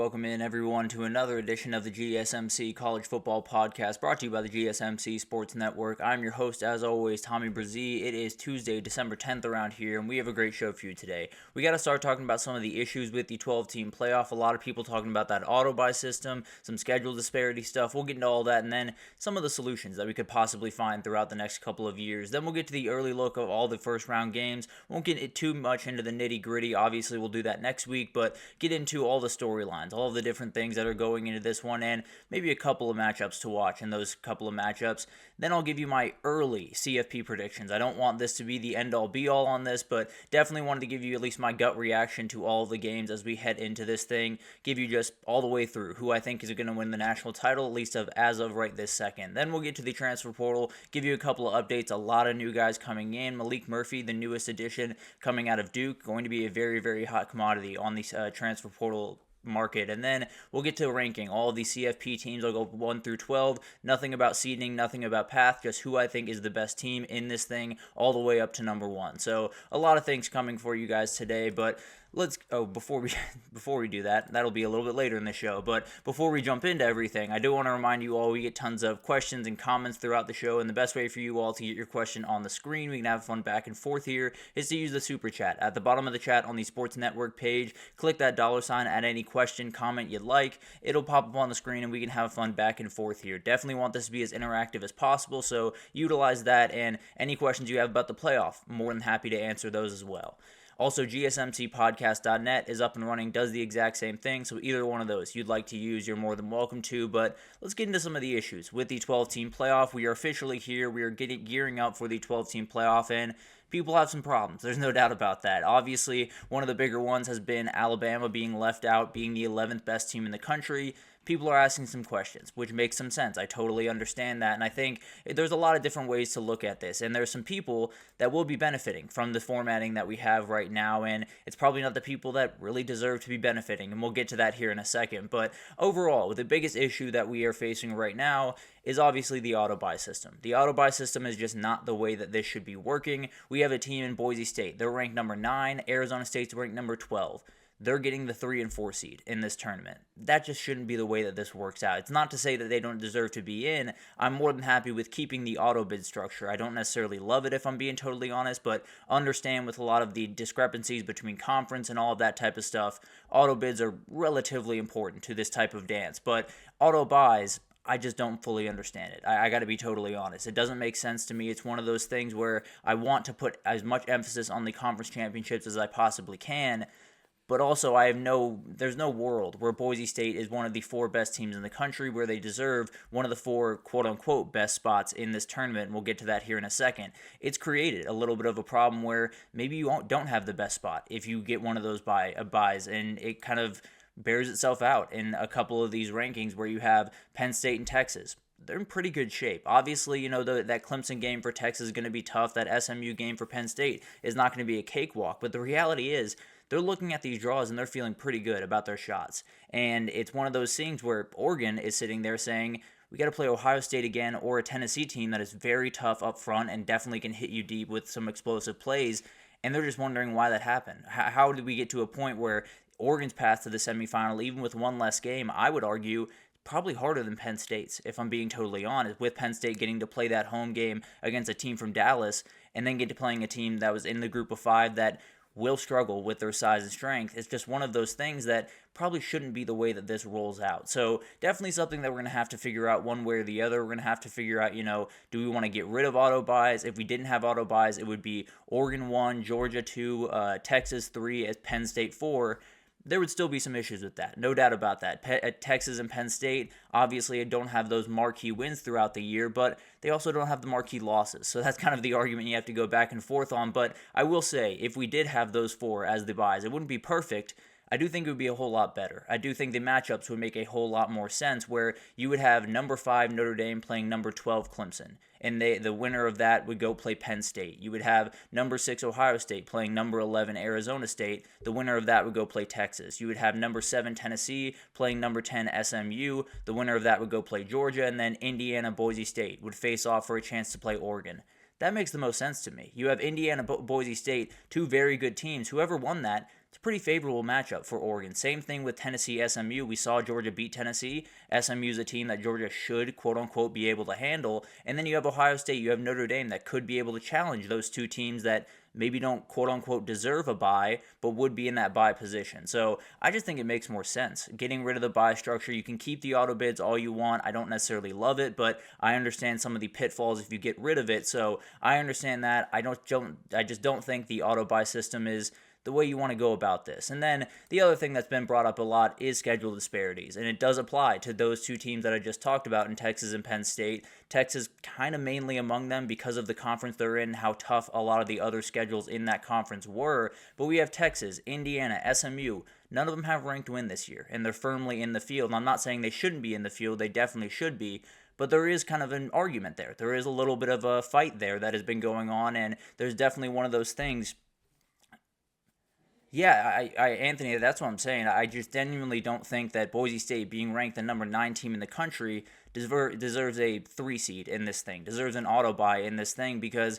welcome in everyone to another edition of the GSMC College Football Podcast, brought to you by the GSMC Sports Network. I'm your host, as always, Tommy Brzee. It is Tuesday, December 10th around here, and we have a great show for you today. We got to start talking about some of the issues with the 12-team playoff. A lot of people talking about that auto-buy system, some schedule disparity stuff. We'll get into all that, and then some of the solutions that we could possibly find throughout the next couple of years. Then we'll get to the early look of all the first-round games. Won't get too much into the nitty-gritty. Obviously, we'll do that next week, but get into all the storylines, all of the different things that are going into this one, and maybe a couple of matchups to watch in those couple of matchups. Then I'll give you my early CFP predictions. I don't want this to be the end-all be-all on this, but definitely wanted to give you at least my gut reaction to all of the games as we head into this thing, give you just all the way through who I think is going to win the national title, at least as of right this second. Then we'll get to the transfer portal, give you a couple of updates, a lot of new guys coming in. Malik Murphy, the newest addition coming out of Duke, going to be a very, very hot commodity on the transfer portal market. And then we'll get to ranking all of the CFP teams. I'll go 1 through 12. Nothing about seeding, nothing about path, just who I think is the best team in this thing all the way up to number 1. So a lot of things coming for you guys today, but before we do that, that'll be a little bit later in the show, but before we jump into everything, I do want to remind you all we get tons of questions and comments throughout the show, and the best way for you all to get your question on the screen, we can have fun back and forth here, is to use the super chat. At the bottom of the chat on the Sports Network page, click that $, add any question, comment you'd like, it'll pop up on the screen, and we can have fun back and forth here. Definitely want this to be as interactive as possible, so utilize that, and any questions you have about the playoff, more than happy to answer those as well. Also, gsmcpodcast.net is up and running, does the exact same thing, so either one of those you'd like to use, you're more than welcome to, but let's get into some of the issues. With the 12-team playoff, we are officially here, we are gearing up for the 12-team playoff, and people have some problems, there's no doubt about that. Obviously, one of the bigger ones has been Alabama being left out, being the 11th best team in the country. People are asking some questions, which makes some sense. I totally understand that, and I think there's a lot of different ways to look at this, and there's some people that will be benefiting from the formatting that we have right now, and it's probably not the people that really deserve to be benefiting, and we'll get to that here in a second. But overall, the biggest issue that we are facing right now is obviously the auto-buy system. The auto-buy system is just not the way that this should be working. We have a team in Boise State. They're ranked number 9. Arizona State's ranked number 12. They're getting the 3 and 4 seed in this tournament. That just shouldn't be the way that this works out. It's not to say that they don't deserve to be in. I'm more than happy with keeping the auto bid structure. I don't necessarily love it, if I'm being totally honest, but understand with a lot of the discrepancies between conference and all of that type of stuff, auto bids are relatively important to this type of dance. But auto buys, I just don't fully understand it. I got to be totally honest. It doesn't make sense to me. It's one of those things where I want to put as much emphasis on the conference championships as I possibly can, but also there's no world where Boise State is one of the 4 best teams in the country, where they deserve one of the 4 quote-unquote best spots in this tournament, and we'll get to that here in a second. It's created a little bit of a problem where maybe you don't have the best spot if you get one of those buys, and it kind of bears itself out in a couple of these rankings where you have Penn State and Texas. They're in pretty good shape. Obviously, that Clemson game for Texas is going to be tough. That SMU game for Penn State is not going to be a cakewalk, but the reality is, they're looking at these draws and they're feeling pretty good about their shots. And it's one of those things where Oregon is sitting there saying, we got to play Ohio State again, or a Tennessee team that is very tough up front and definitely can hit you deep with some explosive plays. And they're just wondering why that happened. How did we get to a point where Oregon's path to the semifinal, even with one less game, I would argue, probably harder than Penn State's, if I'm being totally honest, with Penn State getting to play that home game against a team from Dallas and then get to playing a team that was in the group of 5 that will struggle with their size and strength. It's just one of those things that probably shouldn't be the way that this rolls out. So definitely something that we're going to have to figure out one way or the other. We're going to have to figure out, do we want to get rid of auto buys? If we didn't have auto buys, it would be Oregon 1, Georgia 2, Texas 3, Penn State 4. There would still be some issues with that, no doubt about that. Texas and Penn State obviously don't have those marquee wins throughout the year, but they also don't have the marquee losses. So that's kind of the argument you have to go back and forth on. But I will say, if we did have those 4 as the buys, it wouldn't be perfect. I do think it would be a whole lot better. I do think the matchups would make a whole lot more sense, where you would have number 5 Notre Dame playing number 12 Clemson, and the winner of that would go play Penn State. You would have number 6 Ohio State playing number 11 Arizona State. The winner of that would go play Texas. You would have number 7 Tennessee playing number 10 SMU. The winner of that would go play Georgia, and then Indiana Boise State would face off for a chance to play Oregon. That makes the most sense to me. You have Indiana Boise State, 2 very good teams. Whoever won that, it's a pretty favorable matchup for Oregon. Same thing with Tennessee SMU. We saw Georgia beat Tennessee. SMU is a team that Georgia should, quote unquote, be able to handle. And then you have Ohio State, you have Notre Dame that could be able to challenge those two teams that maybe don't, quote unquote, deserve a bye, but would be in that bye position. So I just think it makes more sense. Getting rid of the bye structure, you can keep the auto bids all you want. I don't necessarily love it, but I understand some of the pitfalls if you get rid of it. So I understand that. I just don't think the auto buy system is the way you want to go about this. And then the other thing that's been brought up a lot is schedule disparities, and it does apply to those two teams that I just talked about in Texas and Penn State. Texas kind of mainly among them because of the conference they're in, how tough a lot of the other schedules in that conference were, but we have Texas, Indiana, SMU. None of them have ranked win this year, and they're firmly in the field. And I'm not saying they shouldn't be in the field, they definitely should be, but there is kind of an argument there. There is a little bit of a fight there that has been going on, and there's definitely one of those things. Yeah, Anthony, that's what I'm saying. I just genuinely don't think that Boise State, being ranked the number 9 team in the country, deserves a 3 seed in this thing, deserves an auto buy in this thing, because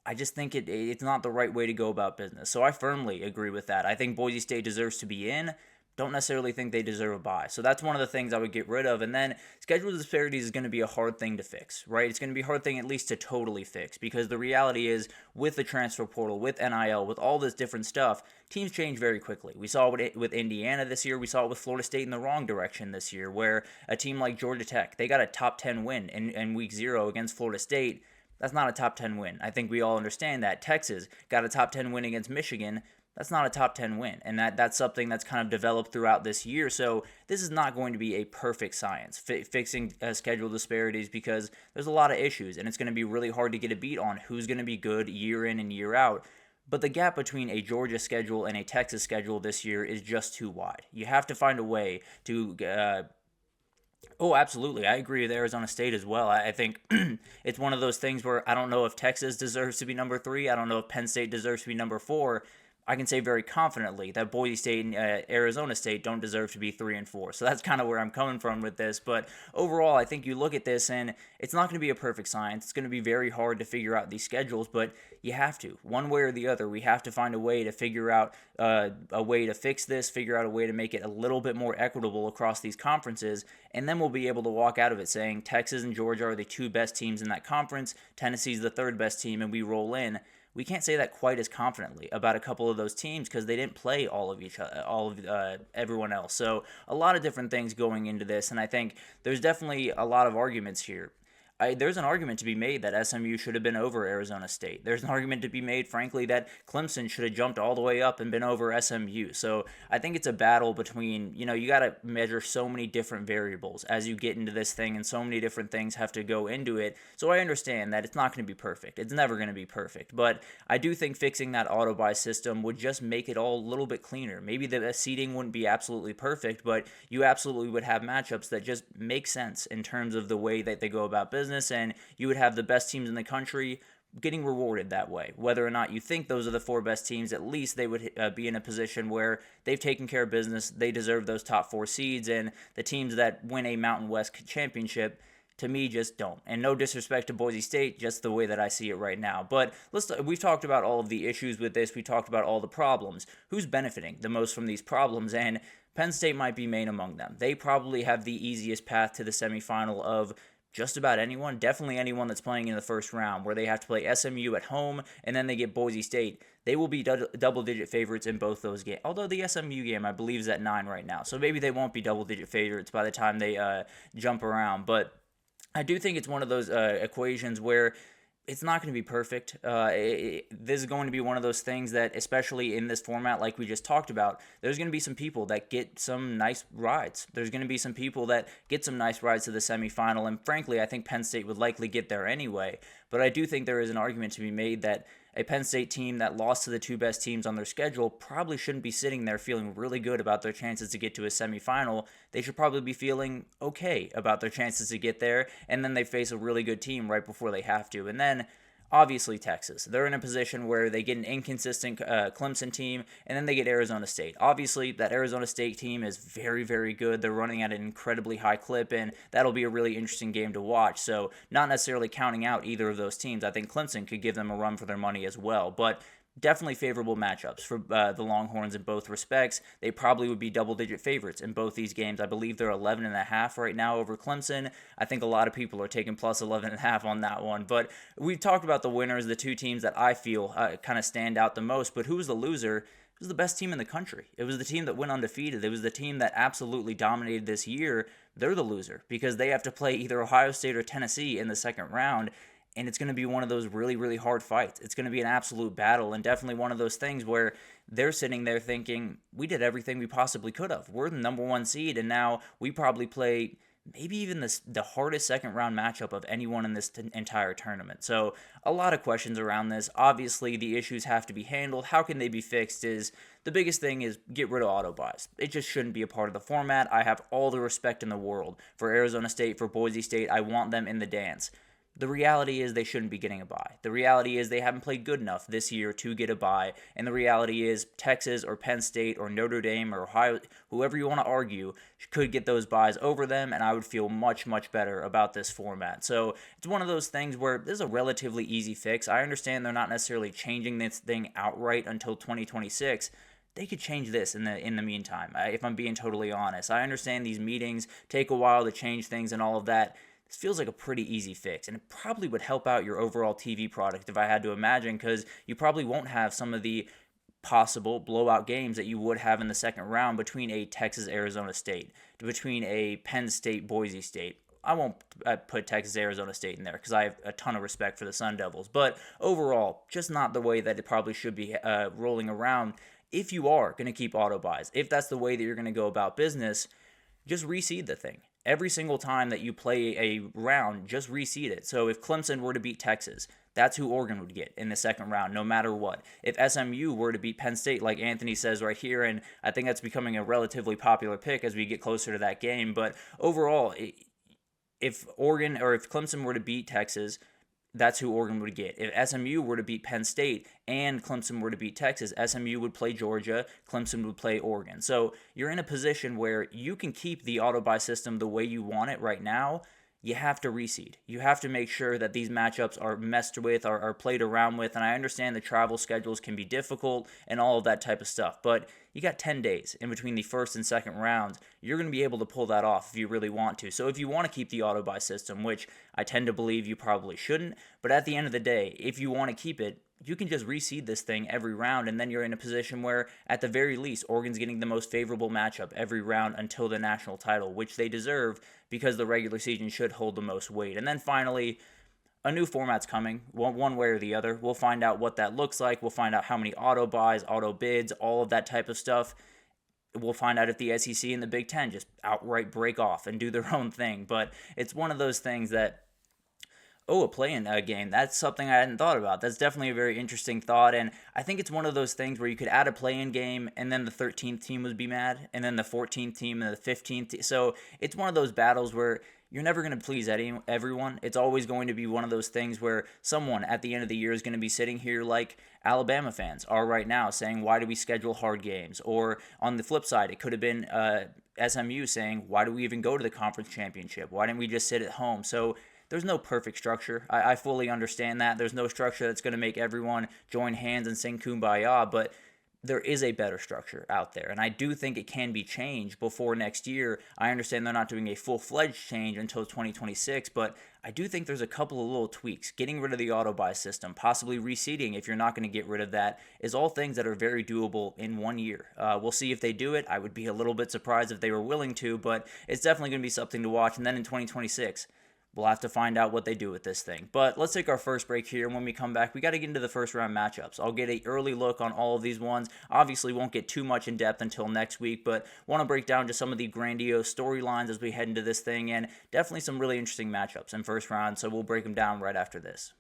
I just think it's not the right way to go about business. So I firmly agree with that. I think Boise State deserves to be in. Don't necessarily think they deserve a bye. So that's one of the things I would get rid of. And then schedule disparities is going to be a hard thing to fix, right? It's going to be a hard thing at least to totally fix, because the reality is with the transfer portal, with NIL, with all this different stuff, teams change very quickly. We saw it with Indiana this year. We saw it with Florida State in the wrong direction this year, where a team like Georgia Tech, they got a top 10 win in week 0 against Florida State. That's not a top 10 win. I think we all understand that. Texas got a top 10 win against Michigan. That's not a top 10 win, and that's something that's kind of developed throughout this year. So this is not going to be a perfect science, fixing schedule disparities, because there's a lot of issues, and it's going to be really hard to get a beat on who's going to be good year in and year out. But the gap between a Georgia schedule and a Texas schedule this year is just too wide. You have to find a way to Oh, absolutely. I agree with Arizona State as well. I think it's one of those things where I don't know if Texas deserves to be number 3. I don't know if Penn State deserves to be number 4. I can say very confidently that Boise State and Arizona State don't deserve to be 3 and 4. So that's kind of where I'm coming from with this. But overall, I think you look at this and it's not going to be a perfect science. It's going to be very hard to figure out these schedules, but you have to. One way or the other, we have to find a way to figure out a way to fix this, figure out a way to make it a little bit more equitable across these conferences, and then we'll be able to walk out of it saying Texas and Georgia are the 2 best teams in that conference, Tennessee's the 3rd best team, and we roll in. We can't say that quite as confidently about a couple of those teams because they didn't play all of everyone else. So a lot of different things going into this, and I think there's definitely a lot of arguments here. There's an argument to be made that SMU should have been over Arizona State. There's an argument to be made, frankly, that Clemson should have jumped all the way up and been over SMU. So I think it's a battle between, you got to measure so many different variables as you get into this thing, and so many different things have to go into it. So I understand that it's not going to be perfect. It's never going to be perfect. But I do think fixing that auto buy system would just make it all a little bit cleaner. Maybe the seeding wouldn't be absolutely perfect, but you absolutely would have matchups that just make sense in terms of the way that they go about business. And you would have the best teams in the country getting rewarded that way. Whether or not you think those are the 4 best teams, at least they would be in a position where they've taken care of business. They deserve those top 4 seeds, and the teams that win a Mountain West championship, to me, just don't. And no disrespect to Boise State, just the way that I see it right now. But we've talked about all of the issues with this. We talked about all the problems. Who's benefiting the most from these problems? And Penn State might be main among them. They probably have the easiest path to the semifinal of just about anyone, definitely anyone that's playing in the first round, where they have to play SMU at home and then they get Boise State. They will be double-digit favorites in both those games. Although the SMU game, I believe, is at 9 right now. So maybe they won't be double-digit favorites by the time they jump around. But I do think it's one of those equations where it's not going to be perfect. This is going to be one of those things that, especially in this format like we just talked about, there's going to be some people that get some nice rides. There's going to be some people that get some nice rides to the semifinal, and frankly, I think Penn State would likely get there anyway. But I do think there is an argument to be made that a Penn State team that lost to the 2 best teams on their schedule probably shouldn't be sitting there feeling really good about their chances to get to a semifinal. They should probably be feeling okay about their chances to get there, and then they face a really good team right before they have to. And then, obviously, Texas. They're in a position where they get an inconsistent Clemson team, and then they get Arizona State. Obviously, that Arizona State team is very, very good. They're running at an incredibly high clip, and that'll be a really interesting game to watch. So not necessarily counting out either of those teams. I think Clemson could give them a run for their money as well. But definitely favorable matchups for the Longhorns in both respects. They probably would be double-digit favorites in both these games. I believe they're 11.5 right now over Clemson. I think a lot of people are taking plus 11.5 on that one. But we've talked about the winners, the two teams that I feel kind of stand out the most. But who was the loser? It was the best team in the country. It was the team that went undefeated. It was the team that absolutely dominated this year. They're the loser because they have to play either Ohio State or Tennessee in the second round. And it's going to be one of those really, really hard fights. It's going to be an absolute battle, and definitely one of those things where they're sitting there thinking, we did everything we possibly could have. We're the number one seed, and now we probably play maybe even the hardest second-round matchup of anyone in this entire tournament. So a lot of questions around this. Obviously, the issues have to be handled. How can they be fixed is the biggest thing is get rid of auto buys. It just shouldn't be a part of the format. I have all the respect in the world for Arizona State, for Boise State. I want them in the dance. The reality is they shouldn't be getting a bye. The reality is they haven't played good enough this year to get a bye. And the reality is Texas or Penn State or Notre Dame or Ohio, whoever you want to argue, could get those byes over them, and I would feel much, much better about this format. So it's one of those things where this is a relatively easy fix. I understand they're not necessarily changing this thing outright until 2026. They could change this in the meantime, if I'm being totally honest. I understand these meetings take a while to change things and all of that. This feels like a pretty easy fix, and it probably would help out your overall TV product if I had to imagine, because you probably won't have some of the possible blowout games that you would have in the second round between a Texas-Arizona State, between a Penn State-Boise State. I won't put Texas-Arizona State in there because I have a ton of respect for the Sun Devils, but overall, just not the way that it probably should be rolling around if you are going to keep auto buys. If that's the way that you're going to go about business, just reseed the thing. Every single time that you play a round, just reseed it. So if Clemson were to beat Texas, that's who Oregon would get in the second round, no matter what. If SMU were to beat Penn State, like Anthony says right here, and I think that's becoming a relatively popular pick as we get closer to that game, but overall, if Oregon or if Clemson were to beat Texas, that's who Oregon would get. If SMU were to beat Penn State and Clemson were to beat Texas, SMU would play Georgia, Clemson would play Oregon. So you're in a position where you can keep the auto-buy system the way you want it right now. You have to reseed. You have to make sure that these matchups are messed with, are played around with, and I understand the travel schedules can be difficult and all of that type of stuff, but you got 10 days in between the first and second rounds. You're going to be able to pull that off if you really want to. So if you want to keep the auto-buy system, which I tend to believe you probably shouldn't, but at the end of the day, if you want to keep it, you can just reseed this thing every round, and then you're in a position where, at the very least, Oregon's getting the most favorable matchup every round until the national title, which they deserve because the regular season should hold the most weight. And then finally, a new format's coming, one way or the other. We'll find out what that looks like. We'll find out how many auto buys, auto bids, all of that type of stuff. We'll find out if the SEC and the Big Ten just outright break off and do their own thing. But it's one of those things that, a play-in game. That's something I hadn't thought about. That's definitely a very interesting thought, and I think it's one of those things where you could add a play-in game, and then the 13th team would be mad, and then the 14th team and the 15th team. So it's one of those battles where you're never going to please everyone. It's always going to be one of those things where someone at the end of the year is going to be sitting here like Alabama fans are right now saying, why do we schedule hard games? Or on the flip side, it could have been SMU saying, why do we even go to the conference championship? Why didn't we just sit at home? So there's no perfect structure. I fully understand that. There's no structure that's going to make everyone join hands and sing Kumbaya, but there is a better structure out there, and I do think it can be changed before next year. I understand they're not doing a full-fledged change until 2026, but I do think there's a couple of little tweaks. Getting rid of the auto-buy system, possibly reseeding if you're not going to get rid of that, is all things that are very doable in 1 year. We'll see if they do it. I would be a little bit surprised if they were willing to, but it's definitely going to be something to watch, and then in 2026, we'll have to find out what they do with this thing. But let's take our first break here, and when we come back, we got to get into the first round matchups. I'll get an early look on all of these ones. Obviously, won't get too much in depth until next week, but want to break down just some of the grandiose storylines as we head into this thing, and definitely some really interesting matchups in first round, so we'll break them down right after this.